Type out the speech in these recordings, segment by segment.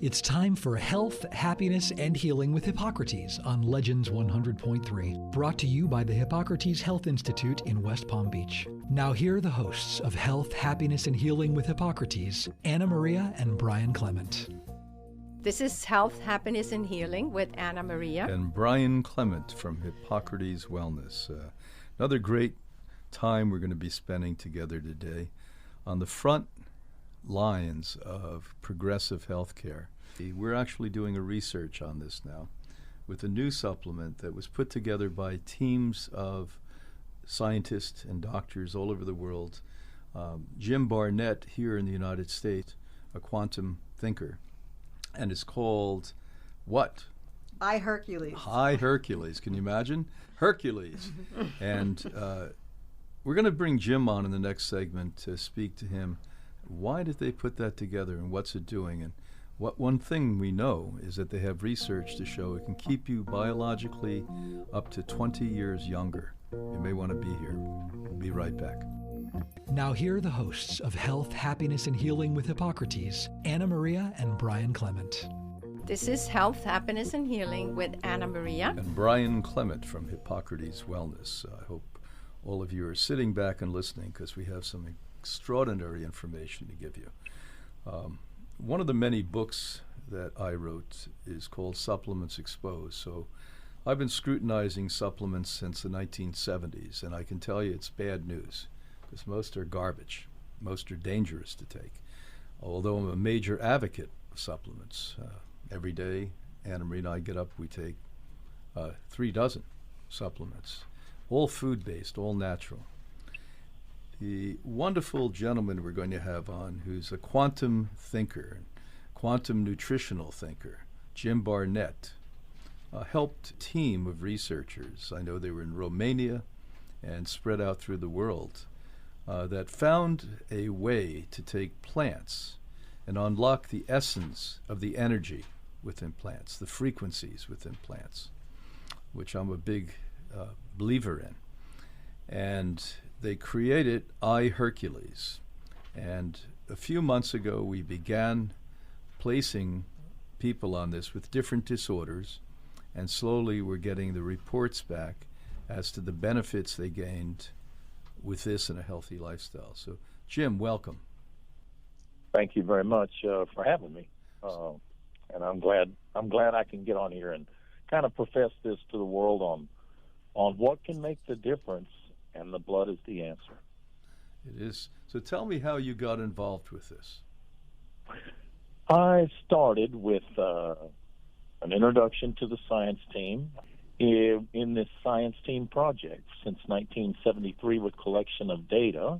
It's time for Health, Happiness, and Healing with Hippocrates on Legends 100.3, brought to you by the Hippocrates Health Institute in West Palm Beach. Now here are the hosts of Health, Happiness, and Healing with Hippocrates, Anna Maria and Brian Clement. This is Health, Happiness, and Healing with Anna Maria. And Brian Clement from Hippocrates Wellness. Another great time we're going to be spending together today on the front lines of progressive healthcare. We're actually doing a research on this now with a new supplement that was put together by teams of scientists and doctors all over the world. Jim Barnett here in the United States, a quantum thinker, and it's called what? iHeRQles. iHeRQles. Can you imagine? Hercules. And we're going to bring Jim on in the next segment to speak to him. Why did they put that together and what's it doing? And what one thing we know is that they have research to show it can keep you biologically up to 20 years younger. You may want to be here. We'll be right back. Now here are the hosts of Health, Happiness, and Healing with Hippocrates, Anna Maria and Brian Clement. This is Health, Happiness, and Healing with Anna Maria. And Brian Clement from Hippocrates Wellness. I hope all of you are sitting back and listening because we have some extraordinary information to give you. One of the many books that I wrote is called Supplements Exposed. So I've been scrutinizing supplements since the 1970s, and I can tell you it's bad news because most are garbage. Most are dangerous to take. Although I'm a major advocate of supplements. Every day, Anna Marie and I get up, we take 3 dozen supplements, all food-based, all natural. The wonderful gentleman we're going to have on, who's a quantum thinker, quantum nutritional thinker, Jim Barnett, helped a team of researchers. I know they were in Romania and spread out through the world that found a way to take plants and unlock the essence of the energy within plants, the frequencies within plants, which I'm a big believer in. And they created iHeRQles. And a few months ago, we began placing people on this with different disorders, and slowly we're getting the reports back as to the benefits they gained with this and a healthy lifestyle. So, Jim, welcome. Thank you very much for having me. And I'm glad I can get on here and kind of profess this to the world on what can make the difference, and the blood is the answer. It is. So tell me how you got involved with this. I started with an introduction to the science team in this science team project since 1973 with collection of data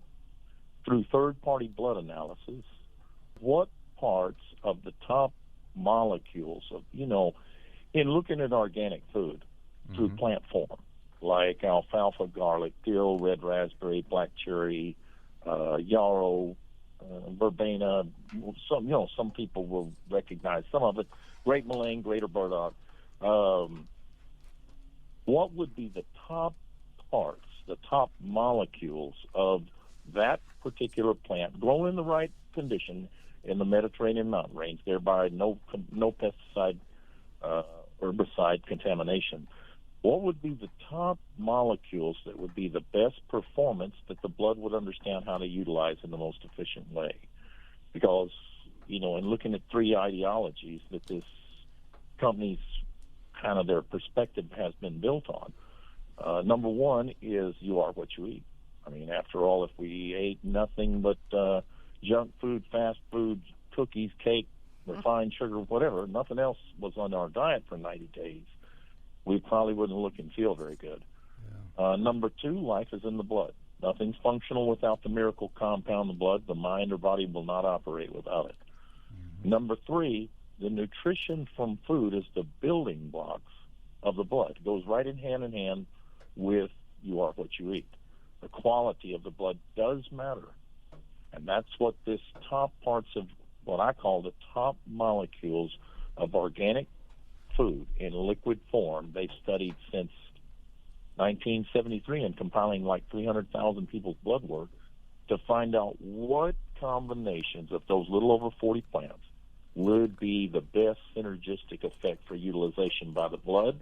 through third-party blood analysis. What parts of the top molecules of, in looking at organic food through plant form, like alfalfa, garlic, dill, red raspberry, black cherry, yarrow, verbena. Some people will recognize some of it. Great Malane, greater burdock. What would be the top parts, the top molecules of that particular plant grown in the right condition in the Mediterranean mountain range, thereby no pesticide, herbicide contamination? What would be the top molecules that would be the best performance that the blood would understand how to utilize in the most efficient way? Because, in looking at 3 ideologies that this company's kind of their perspective has been built on, number one is you are what you eat. I mean, after all, if we ate nothing but junk food, fast food, cookies, cake, refined sugar, whatever, nothing else was on our diet for 90 days, we probably wouldn't look and feel very good. Yeah. Number 2, life is in the blood. Nothing's functional without the miracle compound, the blood. The mind or body will not operate without it. Number 3, the nutrition from food is the building blocks of the blood. It goes right in hand with you are what you eat. The quality of the blood does matter. And that's what this top parts of what I call the top molecules of organic food in liquid form they've studied since 1973 and compiling like 300,000 people's blood work to find out what combinations of those little over 40 plants would be the best synergistic effect for utilization by the blood.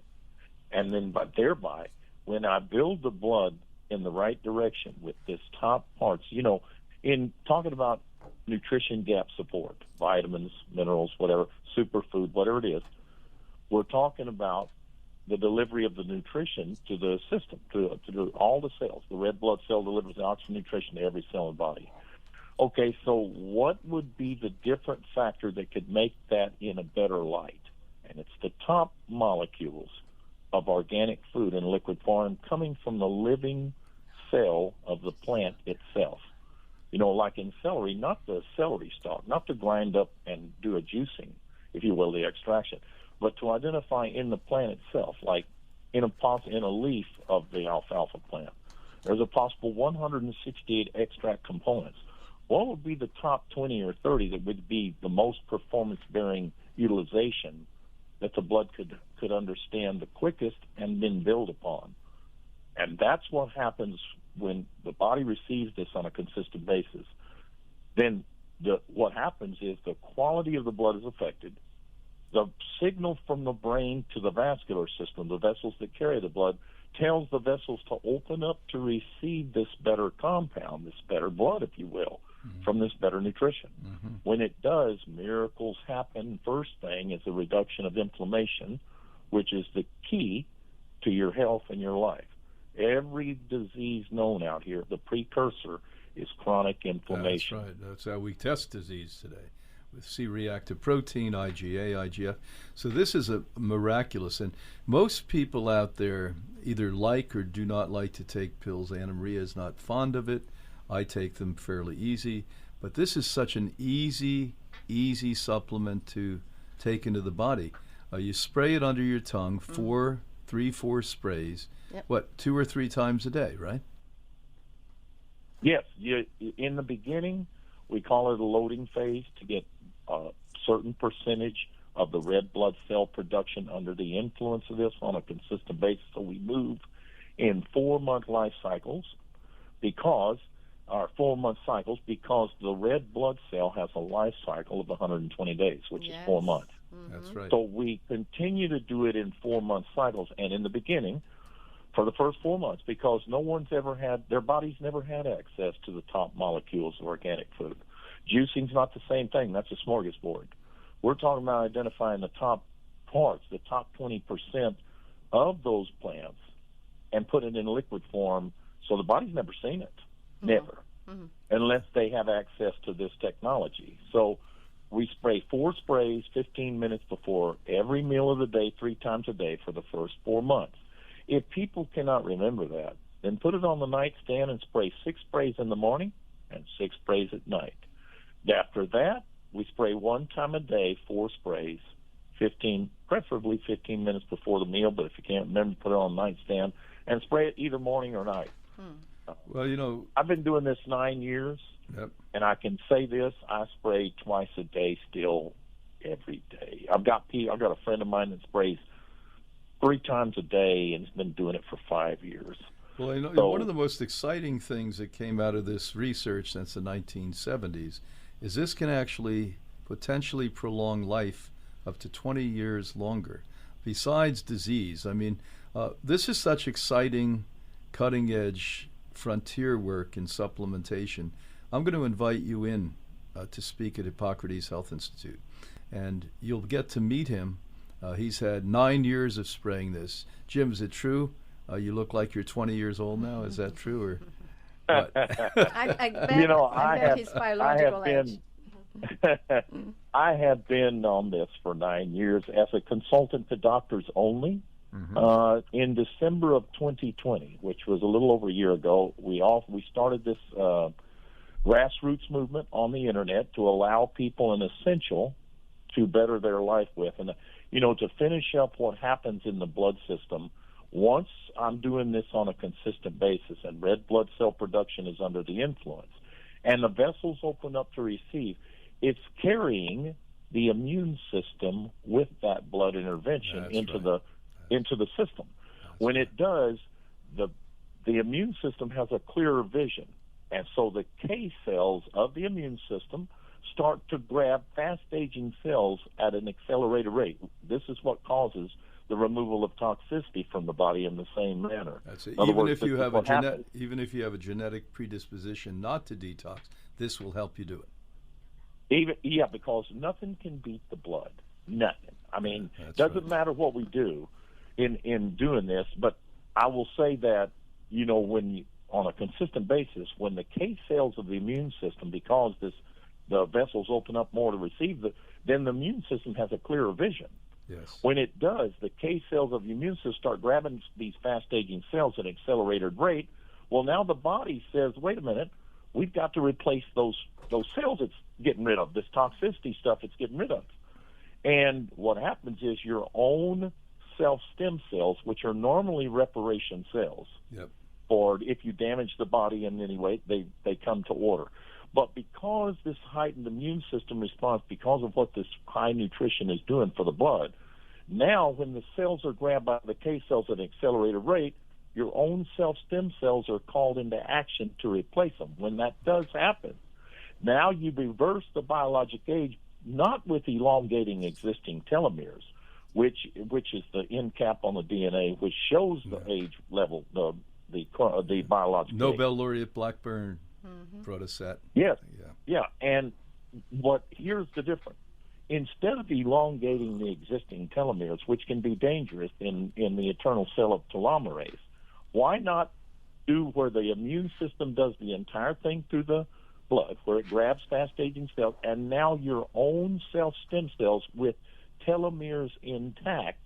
And then thereby, when I build the blood in the right direction with this top parts, in talking about nutrition gap support, vitamins, minerals, whatever, superfood, whatever it is, we're talking about the delivery of the nutrition to the system, to all the cells. The red blood cell delivers the oxygen nutrition to every cell in the body. Okay, so what would be the different factor that could make that in a better light? And it's the top molecules of organic food in liquid form coming from the living cell of the plant itself. Like in celery, not the celery stalk, not to grind up and do a juicing, if you will, the extraction, but to identify in the plant itself, like in a leaf of the alfalfa plant. There's a possible 168 extract components. What would be the top 20 or 30 that would be the most performance-bearing utilization that the blood could understand the quickest and then build upon? And that's what happens when the body receives this on a consistent basis. Then what happens is the quality of the blood is affected. The signal from the brain to the vascular system, the vessels that carry the blood, tells the vessels to open up to receive this better compound, this better blood, if you will, from this better nutrition. When it does, miracles happen. First thing is a reduction of inflammation, which is the key to your health and your life. Every disease known out here, the precursor is chronic inflammation. That's right. That's how we test disease today, with C-reactive protein, IgA, IGF. So this is a miraculous. And most people out there either like or do not like to take pills. Anna Maria is not fond of it. I take them fairly easy. But this is such an easy supplement to take into the body. You spray it under your tongue, 4 sprays. Yep. What, 2 or 3 times a day, right? Yes. In the beginning, we call it a loading phase to get a certain percentage of the red blood cell production under the influence of this on a consistent basis. So we move in 4-month life cycles because the red blood cell has a life cycle of 120 days, which is 4 months. That's right. So we continue to do it in 4-month cycles, and in the beginning, for the first 4 months, because their bodies never had access to the top molecules of organic food. Juicing's not the same thing. That's a smorgasbord. We're talking about identifying the top parts, the top 20% of those plants, and put it in liquid form, so the body's never seen it. Never. Unless they have access to this technology. So we spray 4 sprays 15 minutes before every meal of the day, 3 times a day for the first 4 months. If people cannot remember that, then put it on the nightstand and spray 6 sprays in the morning and 6 sprays at night. After that, we spray 1 time a day, 4 sprays, preferably 15 minutes before the meal, but if you can't remember, put it on the nightstand and spray it either morning or night. Well, I've been doing this 9 years, and I can say this: I spray twice a day still, every day. I've got a friend of mine that sprays 3 times a day and has been doing it for 5 years. Well, one of the most exciting things that came out of this research since the 1970s is this can actually potentially prolong life up to 20 years longer, besides disease. I mean, this is such exciting, cutting-edge frontier work in supplementation. I'm going to invite you in to speak at Hippocrates Health Institute, and you'll get to meet him. He's had 9 years of spraying this. Jim, is it true? You look like you're 20 years old now. Is that true, or? I bet his biological age. I have been on this for 9 years as a consultant to doctors only. In December of 2020, which was a little over a year ago, we started this grassroots movement on the internet to allow people an essential to better their life with. And, to finish up what happens in the blood system, once I'm doing this on a consistent basis and red blood cell production is under the influence and the vessels open up to receive, it's carrying the immune system with that blood intervention into the system. When it does, the immune system has a clearer vision. And so the K cells of the immune system start to grab fast-aging cells at an accelerated rate. This is what causes the removal of toxicity from the body in the same manner. That's it. Even if you have a genetic predisposition not to detox, this will help you do it. Because nothing can beat the blood. Nothing. I mean, That's matter what we do in doing this, but I will say that, on a consistent basis, when the K cells of the immune system, because the vessels open up more to receive then the immune system has a clearer vision. Yes. When it does, the K cells of the immune system start grabbing these fast-aging cells at an accelerated rate. Well, now the body says, wait a minute, we've got to replace those cells it's getting rid of, this toxicity stuff it's getting rid of. And what happens is your own self-stem cells, which are normally reparation cells, yep. or if you damage the body in any way, they come to order. But because this heightened immune system response, because of what this high nutrition is doing for the blood, now when the cells are grabbed by the K cells at an accelerated rate, your own self-stem cells are called into action to replace them. When that does happen, now you reverse the biologic age, not with elongating existing telomeres, which is the end cap on the DNA, which shows the age level, the biological Nobel laureate Blackburn brought us that. Yes. Yeah. And here's the difference. Instead of elongating the existing telomeres, which can be dangerous in the eternal cell of telomerase, why not do where the immune system does the entire thing through the blood, where it grabs fast-aging cells, and now your own self-stem cells with telomeres intact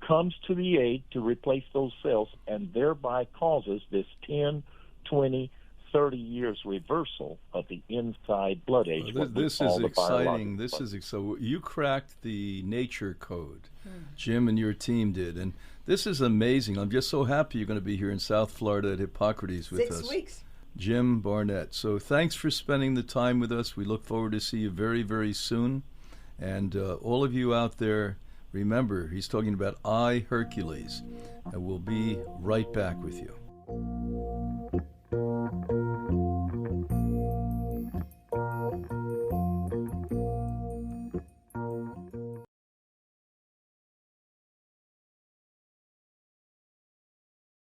comes to the aid to replace those cells and thereby causes this 10, 20, 30 years reversal of the inside blood age. This is exciting. So you cracked the nature code. Jim and your team did. And this is amazing. I'm just so happy you're going to be here in South Florida at Hippocrates with us. 6 weeks. Jim Barnett. So thanks for spending the time with us. We look forward to see you very, very soon. And all of you out there, remember, he's talking about iHeRQles. And we'll be right back with you.